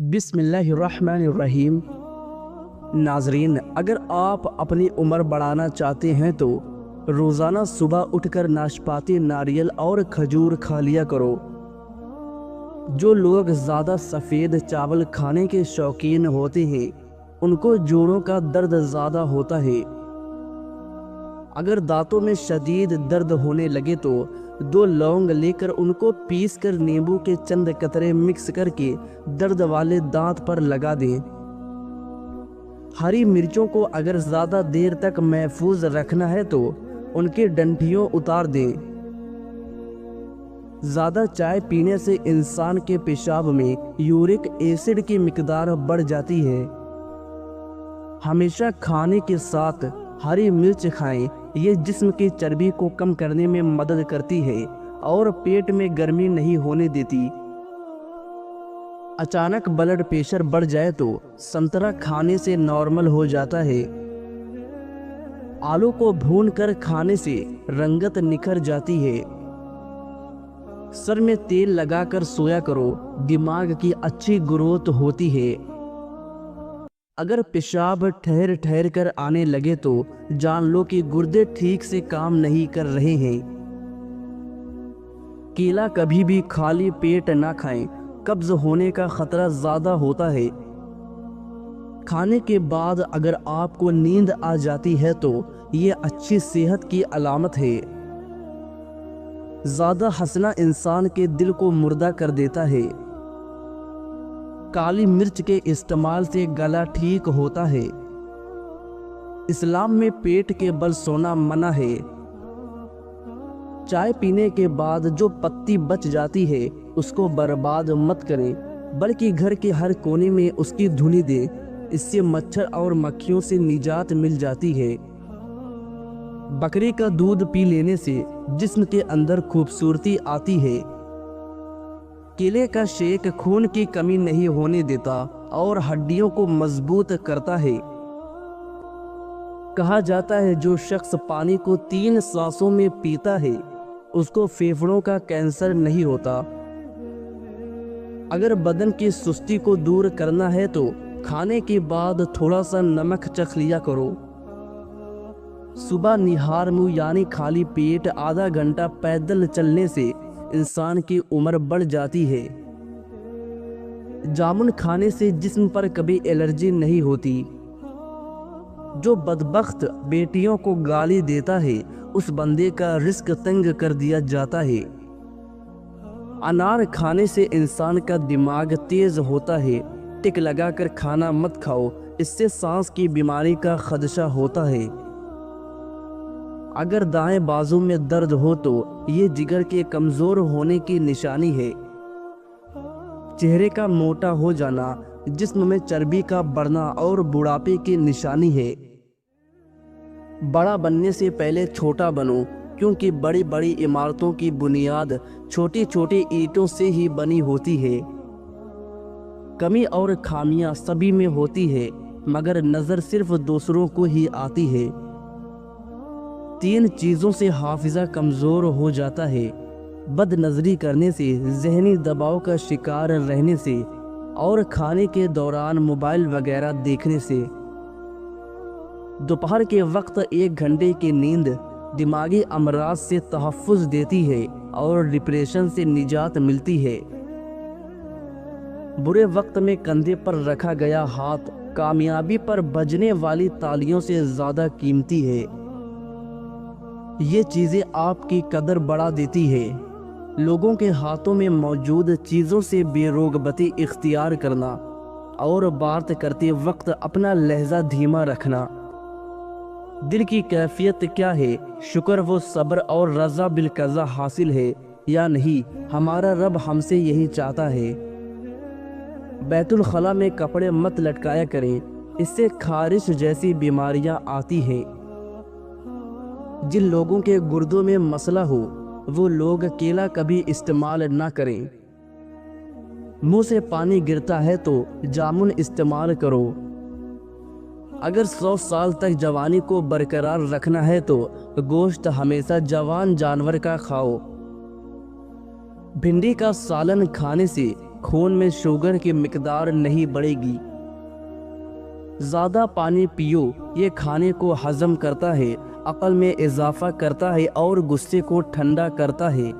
بسم اللہ الرحمن الرحیم۔ ناظرین، اگر آپ اپنی عمر بڑھانا چاہتے ہیں تو روزانہ صبح اٹھ کر ناشپاتی، ناریل اور کھجور کھا لیا کرو۔ جو لوگ زیادہ سفید چاول کھانے کے شوقین ہوتے ہیں ان کو جوڑوں کا درد زیادہ ہوتا ہے۔ اگر دانتوں میں شدید درد ہونے لگے تو 2 لونگ لے کر ان کو پیس کر نیمبو کے چند قطرے مکس کر کے درد والے دانت پر لگا دیں۔ ہری مرچوں کو اگر زیادہ دیر تک محفوظ رکھنا ہے تو ان کی ڈنڈیوں اتار دیں۔ زیادہ چائے پینے سے انسان کے پیشاب میں یورک ایسڈ کی مقدار بڑھ جاتی ہے۔ ہمیشہ کھانے کے ساتھ ہری مرچ کھائیں، یہ جسم کی چربی کو کم کرنے میں مدد کرتی ہے اور پیٹ میں گرمی نہیں ہونے دیتی۔ اچانک بلڈ پریشر بڑھ جائے تو سنترا کھانے سے نارمل ہو جاتا ہے۔ آلو کو بھون کر کھانے سے رنگت نکھر جاتی ہے۔ سر میں تیل لگا کر سویا کرو، دماغ کی اچھی گروتھ ہوتی ہے۔ اگر پیشاب ٹھہر ٹھہر کر آنے لگے تو جان لو کہ گردے ٹھیک سے کام نہیں کر رہے ہیں۔ کیلا کبھی بھی خالی پیٹ نہ کھائیں، قبض ہونے کا خطرہ زیادہ ہوتا ہے۔ کھانے کے بعد اگر آپ کو نیند آ جاتی ہے تو یہ اچھی صحت کی علامت ہے۔ زیادہ ہنسنا انسان کے دل کو مردہ کر دیتا ہے۔ کالی مرچ کے استعمال سے گلا ٹھیک ہوتا ہے۔ اسلام میں پیٹ کے بل سونا منع ہے۔ چائے پینے کے بعد جو پتی بچ جاتی ہے اس کو برباد مت کریں، بلکہ گھر کے ہر کونے میں اس کی دھنی دیں، اس سے مچھر اور مکھیوں سے نجات مل جاتی ہے۔ بکری کا دودھ پی لینے سے جسم کے اندر خوبصورتی آتی ہے۔ کیلے کا شیک خون کی کمی نہیں ہونے دیتا اور ہڈیوں کو مضبوط کرتا ہے۔ کہا جاتا ہے جو شخص پانی کو 3 سانسوں میں پیتا ہے اس کو پھیپھڑوں کا کینسر نہیں ہوتا۔ اگر بدن کی سستی کو دور کرنا ہے تو کھانے کے بعد تھوڑا سا نمک چکھ لیا کرو۔ صبح نہار منہ یعنی خالی پیٹ آدھا گھنٹہ پیدل چلنے سے انسان کی عمر بڑھ جاتی ہے۔ جامن کھانے سے جسم پر کبھی الرجی نہیں ہوتی۔ جو بدبخت بیٹیوں کو گالی دیتا ہے اس بندے کا رزق تنگ کر دیا جاتا ہے۔ انار کھانے سے انسان کا دماغ تیز ہوتا ہے۔ ٹک لگا کر کھانا مت کھاؤ، اس سے سانس کی بیماری کا خدشہ ہوتا ہے۔ اگر دائیں بازو میں درد ہو تو یہ جگر کے کمزور ہونے کی نشانی ہے۔ چہرے کا موٹا ہو جانا جسم میں چربی کا بڑھنا اور بڑھاپے کی نشانی ہے۔ بڑا بننے سے پہلے چھوٹا بنو، کیونکہ بڑی بڑی عمارتوں کی بنیاد چھوٹی چھوٹی اینٹوں سے ہی بنی ہوتی ہے۔ کمی اور خامیاں سبھی میں ہوتی ہے مگر نظر صرف دوسروں کو ہی آتی ہے۔ 3 چیزوں سے حافظہ کمزور ہو جاتا ہے: بد نظری کرنے سے، ذہنی دباؤ کا شکار رہنے سے اور کھانے کے دوران موبائل وغیرہ دیکھنے سے۔ دوپہر کے وقت 1 گھنٹے کی نیند دماغی امراض سے تحفظ دیتی ہے اور ڈپریشن سے نجات ملتی ہے۔ برے وقت میں کندھے پر رکھا گیا ہاتھ کامیابی پر بجنے والی تالیوں سے زیادہ قیمتی ہے۔ یہ چیزیں آپ کی قدر بڑھا دیتی ہے۔ لوگوں کے ہاتھوں میں موجود چیزوں سے بے رغبتی اختیار کرنا اور بات کرتے وقت اپنا لہجہ دھیما رکھنا۔ دل کی کیفیت کیا ہے؟ شکر و صبر اور رضا بالقضا حاصل ہے یا نہیں؟ ہمارا رب ہم سے یہی چاہتا ہے۔ بیت الخلاء میں کپڑے مت لٹکایا کریں، اس سے خارش جیسی بیماریاں آتی ہیں۔ جن لوگوں کے گردوں میں مسئلہ ہو وہ لوگ کیلا کبھی استعمال نہ کریں۔ منہ سے پانی گرتا ہے تو جامن استعمال کرو۔ اگر 100 سال تک جوانی کو برقرار رکھنا ہے تو گوشت ہمیشہ جوان جانور کا کھاؤ۔ بھنڈی کا سالن کھانے سے خون میں شوگر کی مقدار نہیں بڑھے گی۔ زیادہ پانی پیو، یہ کھانے کو ہضم کرتا ہے، عقل میں اضافہ کرتا ہے اور غصے کو ٹھنڈا کرتا ہے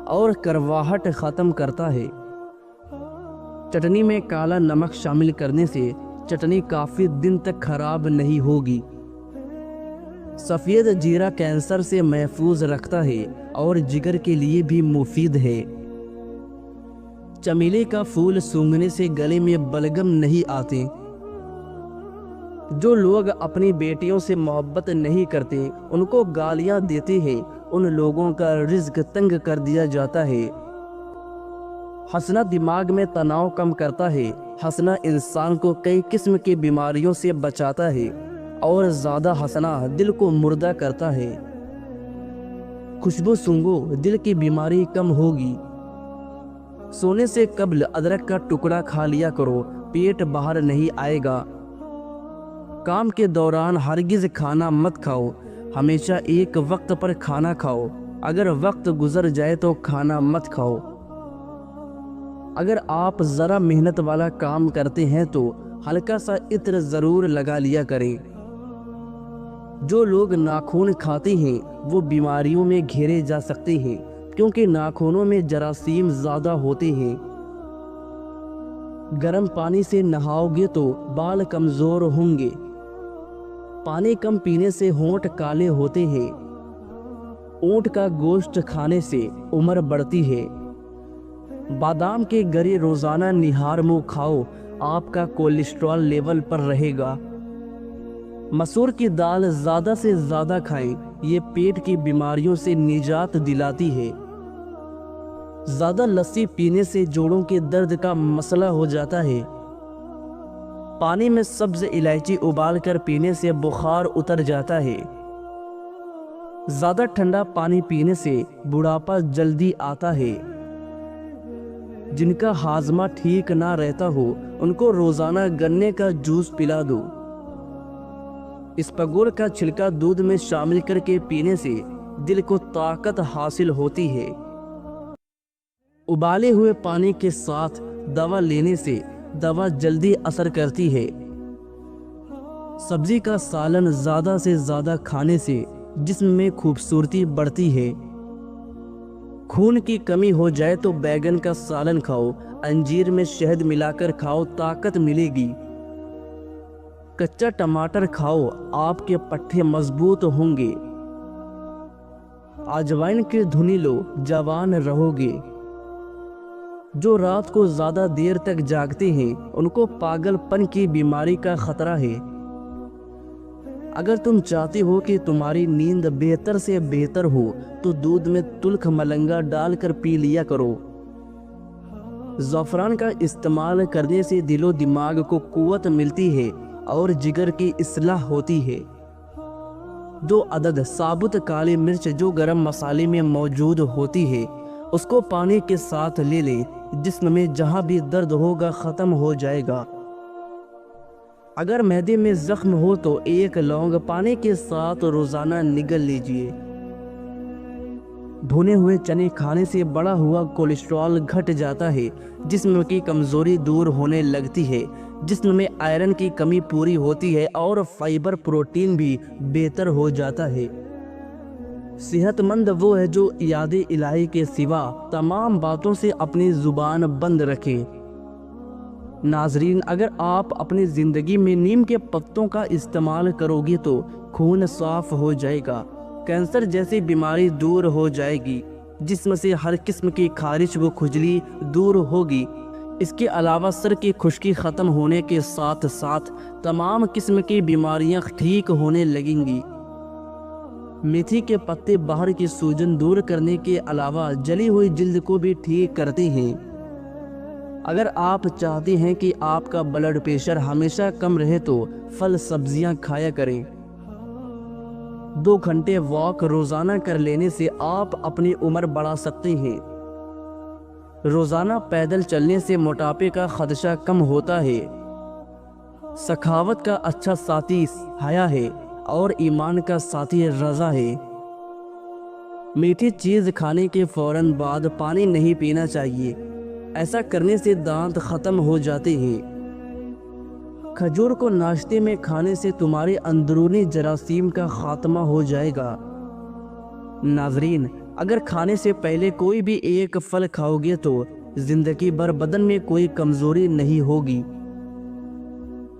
اور کرواہٹ ختم کرتا ہے۔ چٹنی میں کالا نمک شامل کرنے سے چٹنی کافی دن تک خراب نہیں ہوگی۔ سفید جیرا کینسر سے محفوظ رکھتا ہے اور جگر کے لیے بھی مفید ہے۔ چمیلی کا پھول سونگھنے سے گلے میں بلغم نہیں آتے۔ جو لوگ اپنی بیٹیوں سے محبت نہیں کرتے، ان کو گالیاں دیتے ہیں، ان لوگوں کا رزق تنگ کر دیا جاتا ہے۔ ہنسنا دماغ میں تناؤ کم کرتا ہے۔ ہنسنا انسان کو کئی قسم کی بیماریوں سے بچاتا ہے اور زیادہ ہنسنا دل کو مردہ کرتا ہے۔ خوشبو سونگھو، دل کی بیماری کم ہوگی۔ سونے سے قبل ادرک کا ٹکڑا کھا لیا کرو، پیٹ باہر نہیں آئے گا۔ کام کے دوران ہرگز کھانا مت کھاؤ، ہمیشہ ایک وقت پر کھانا کھاؤ۔ اگر وقت گزر جائے تو کھانا مت کھاؤ۔ اگر آپ ذرا محنت والا کام کرتے ہیں تو ہلکا سا عطر ضرور لگا لیا کریں۔ جو لوگ ناخن کھاتے ہیں وہ بیماریوں میں گھیرے جا سکتے ہیں، کیونکہ ناخنوں میں جراثیم زیادہ ہوتے ہیں۔ گرم پانی سے نہاؤ گے تو بال کمزور ہوں گے۔ پانی کم پینے سے ہونٹ کالے ہوتے ہیں۔ اونٹ کا گوشت کھانے سے عمر بڑھتی ہے۔ بادام کے گرے روزانہ نہار منہ کھاؤ، آپ کا کولیسٹرول لیول پر رہے گا۔ مسور کی دال زیادہ سے زیادہ کھائیں، یہ پیٹ کی بیماریوں سے نجات دلاتی ہے۔ زیادہ لسی پینے سے جوڑوں کے درد کا مسئلہ ہو جاتا ہے۔ پانی میں سبز الائچی ابال کر پینے سے بخار اتر جاتا ہے۔ زیادہ ٹھنڈا پانی پینے سے بڑھاپا جلدی آتا ہے۔ جن کا ہاضمہ ٹھیک نہ رہتا ہو ان کو روزانہ گنے کا جوس پلا دو۔ اسپغول کا چھلکا دودھ میں شامل کر کے پینے سے دل کو طاقت حاصل ہوتی ہے۔ ابالے ہوئے پانی کے ساتھ دوا لینے سے دوا جلدی اثر کرتی ہے۔ سبزی کا سالن زیادہ سے زیادہ کھانے سے جسم میں خوبصورتی بڑھتی ہے۔ خون کی کمی ہو جائے تو بیگن کا سالن کھاؤ، انجیر میں شہد ملا کر کھاؤ، طاقت ملے گی۔ کچا ٹماٹر کھاؤ، آپ کے پٹھے مضبوط ہوں گے۔ اجوائن کی دھنی لو، جوان رہو گے۔ جو رات کو زیادہ دیر تک جاگتے ہیں ان کو پاگل پن کی بیماری کا خطرہ ہے۔ اگر تم چاہتے ہو کہ تمہاری نیند بہتر سے بہتر ہو تو دودھ میں تلخ ملنگا ڈال کر پی لیا کرو۔ زعفران کا استعمال کرنے سے دل و دماغ کو قوت ملتی ہے اور جگر کی اصلاح ہوتی ہے۔ 2 عدد ثابت کالی مرچ جو گرم مسالے میں موجود ہوتی ہے اس کو پانی کے ساتھ لے لیں، جسم میں جہاں بھی درد ہوگا ختم ہو جائے گا۔ اگر معدے میں زخم ہو تو 1 لونگ پانی کے ساتھ روزانہ نگل لیجئے۔ بھنے ہوئے چنے کھانے سے بڑا ہوا کولیسٹرول گھٹ جاتا ہے، جسم کی کمزوری دور ہونے لگتی ہے، جسم میں آئرن کی کمی پوری ہوتی ہے اور فائبر پروٹین بھی بہتر ہو جاتا ہے۔ صحت مند وہ ہے جو یاد الہی کے سوا تمام باتوں سے اپنی زبان بند رکھے۔ ناظرین، اگر آپ اپنی زندگی میں نیم کے پتوں کا استعمال کرو گے تو خون صاف ہو جائے گا، کینسر جیسی بیماری دور ہو جائے گی، جسم سے ہر قسم کی خارش و کھجلی دور ہوگی۔ اس کے علاوہ سر کی خشکی ختم ہونے کے ساتھ ساتھ تمام قسم کی بیماریاں ٹھیک ہونے لگیں گی۔ میتھی کے پتے باہر کی سوجن دور کرنے کے علاوہ جلی ہوئی جلد کو بھی ٹھیک کرتے ہیں۔ اگر آپ چاہتے ہیں کہ آپ کا بلڈ پریشر ہمیشہ کم رہے تو پھل سبزیاں کھایا کریں۔ 2 گھنٹے واک روزانہ کر لینے سے آپ اپنی عمر بڑھا سکتے ہیں۔ روزانہ پیدل چلنے سے موٹاپے کا خدشہ کم ہوتا ہے۔ سخاوت کا اچھا ساتھی حیا ہے اور ایمان کا ساتھی رضا ہے۔ میٹھی چیز کھانے کے فوراً بعد پانی نہیں پینا چاہیے۔ ایسا کرنے سے دانت ختم ہو جاتے ہیں۔ کھجور کو ناشتے میں کھانے سے تمہارے اندرونی جراثیم کا خاتمہ ہو جائے گا۔ ناظرین، اگر کھانے سے پہلے کوئی بھی ایک پھل کھاؤ گے تو زندگی بھر بدن میں کوئی کمزوری نہیں ہوگی۔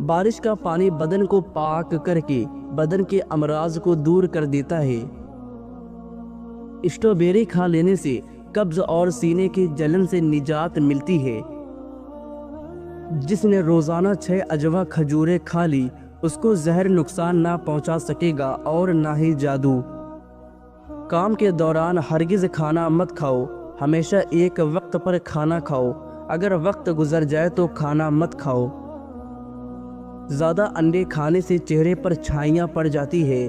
بارش کا پانی بدن کو پاک کر کے بدن کے امراض کو دور کر دیتا ہے۔ اسٹرابیری کھا لینے سے قبض اور سینے کی جلن سے نجات ملتی ہے۔ جس نے روزانہ 6 اجوا کھجوریں کھا لی اس کو زہر نقصان نہ پہنچا سکے گا اور نہ ہی جادو۔ کام کے دوران ہرگز کھانا مت کھاؤ، ہمیشہ ایک وقت پر کھانا کھاؤ۔ اگر وقت گزر جائے تو کھانا مت کھاؤ۔ زیادہ انڈے کھانے سے چہرے پر چھائیاں پڑ جاتی ہے۔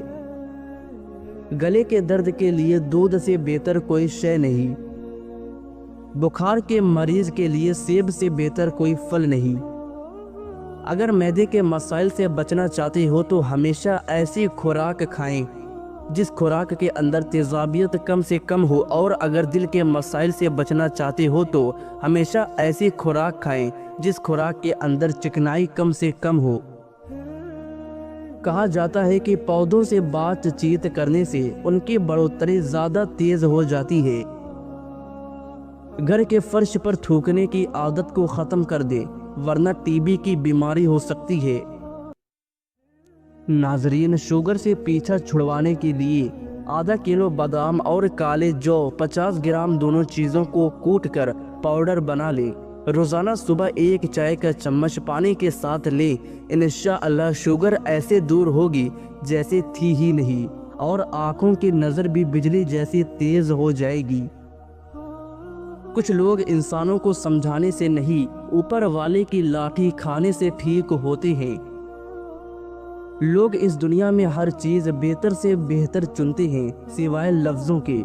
گلے کے درد کے لیے دودھ سے بہتر کوئی شے نہیں۔ بخار کے مریض کے لیے سیب سے بہتر کوئی پھل نہیں۔ اگر معدے کے مسائل سے بچنا چاہتے ہو تو ہمیشہ ایسی خوراک کھائیں جس خوراک کے اندر تیزابیت کم سے کم ہو، اور اگر دل کے مسائل سے بچنا چاہتے ہو تو ہمیشہ ایسی خوراک کھائیں جس خوراک کے اندر چکنائی کم سے کم ہو۔ کہا جاتا ہے کہ پودوں سے بات چیت کرنے سے ان کی بڑھوتری زیادہ تیز ہو جاتی ہے۔ گھر کے فرش پر تھوکنے کی عادت کو ختم کر دے ورنہ ٹی بی کی بیماری ہو سکتی ہے۔ ناظرین، شوگر سے پیچھا چھڑوانے کے لیے آدھا کلو بادام اور کالے جو 50 گرام دونوں چیزوں کو کوٹ کر پاؤڈر بنا لیں۔ روزانہ صبح ایک چائے کا چمچ پانی کے ساتھ لیں۔ انشاءاللہ شوگر ایسے دور ہوگی جیسے تھی ہی نہیں، اور آنکھوں کی نظر بھی بجلی جیسی تیز ہو جائے گی۔ کچھ لوگ انسانوں کو سمجھانے سے نہیں، اوپر والے کی لاٹھی کھانے سے ٹھیک ہوتے ہیں۔ لوگ اس دنیا میں ہر چیز بہتر سے بہتر چنتے ہیں سوائے لفظوں کے۔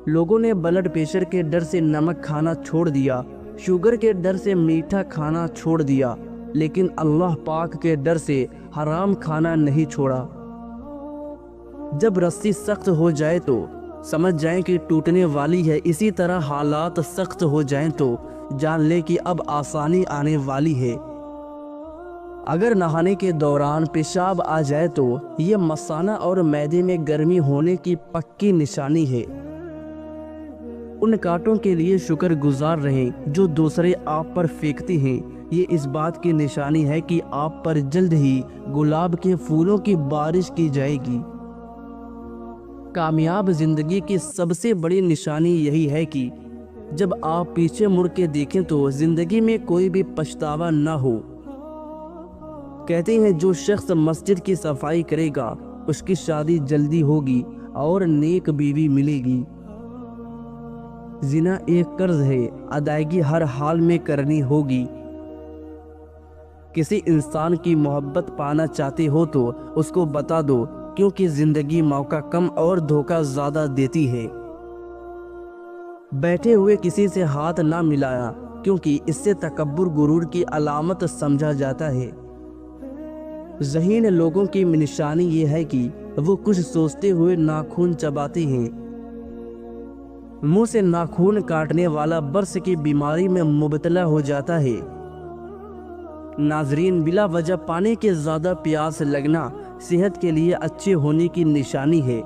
لوگوں نے بلڈ پریشر کے ڈر سے نمک کھانا چھوڑ دیا، شوگر کے ڈر سے میٹھا کھانا چھوڑ دیا، لیکن اللہ پاک کے ڈر سے حرام کھانا نہیں چھوڑا۔ جب رسی سخت ہو جائے تو سمجھ جائیں کہ ٹوٹنے والی ہے، اسی طرح حالات سخت ہو جائیں تو جان لیں کہ اب آسانی آنے والی ہے۔ اگر نہانے کے دوران پیشاب آ جائے تو یہ مثانہ اور معدے میں گرمی ہونے کی پکی نشانی ہے۔ ان کانٹوں کے لیے شکر گزار رہیں جو دوسرے آپ پر پھینکتے ہیں، یہ اس بات کی نشانی ہے کہ آپ پر جلد ہی گلاب کے پھولوں کی بارش کی جائے گی۔ کامیاب زندگی کی سب سے بڑی نشانی یہی ہے کہ جب آپ پیچھے مڑ کے دیکھیں تو زندگی میں کوئی بھی پچھتاوا نہ ہو۔ کہتے ہیں جو شخص مسجد کی صفائی کرے گا اس کی شادی جلدی ہوگی اور نیک بیوی ملے گی۔ زنا ایک قرض ہے، ادائیگی ہر حال میں کرنی ہوگی۔ کسی انسان کی محبت پانا چاہتے ہو تو اس کو بتا دو، کیونکہ زندگی موقع کم اور دھوکہ زیادہ دیتی ہے۔ بیٹھے ہوئے کسی سے ہاتھ نہ ملایا، کیونکہ اس سے تکبر غرور کی علامت سمجھا جاتا ہے۔ ذہین لوگوں کی نشانی یہ ہے کہ وہ کچھ سوچتے ہوئے ناخن چباتے ہیں۔ منہ سے ناخن کاٹنے والا برس کی بیماری میں مبتلا ہو جاتا ہے۔ ناظرین، بلا وجہ پانی کے زیادہ پیاس لگنا صحت کے لیے اچھے ہونے کی نشانی ہے۔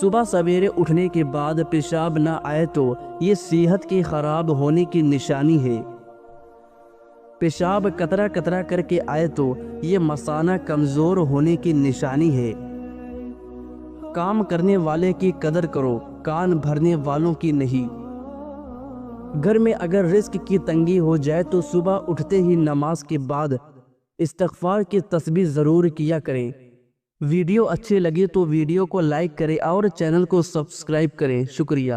صبح سویرے اٹھنے کے بعد پیشاب نہ آئے تو یہ صحت کے خراب ہونے کی نشانی ہے۔ پیشاب قطرہ قطرہ کر کے آئے تو یہ مثانہ کمزور ہونے کی نشانی ہے۔ کام کرنے والے کی قدر کرو، کان بھرنے والوں کی نہیں۔ گھر میں اگر رزق کی تنگی ہو جائے تو صبح اٹھتے ہی نماز کے بعد استغفار کی تسبیح ضرور کیا کریں۔ ویڈیو اچھے لگے تو ویڈیو کو لائک کریں اور چینل کو سبسکرائب کریں۔ شکریہ۔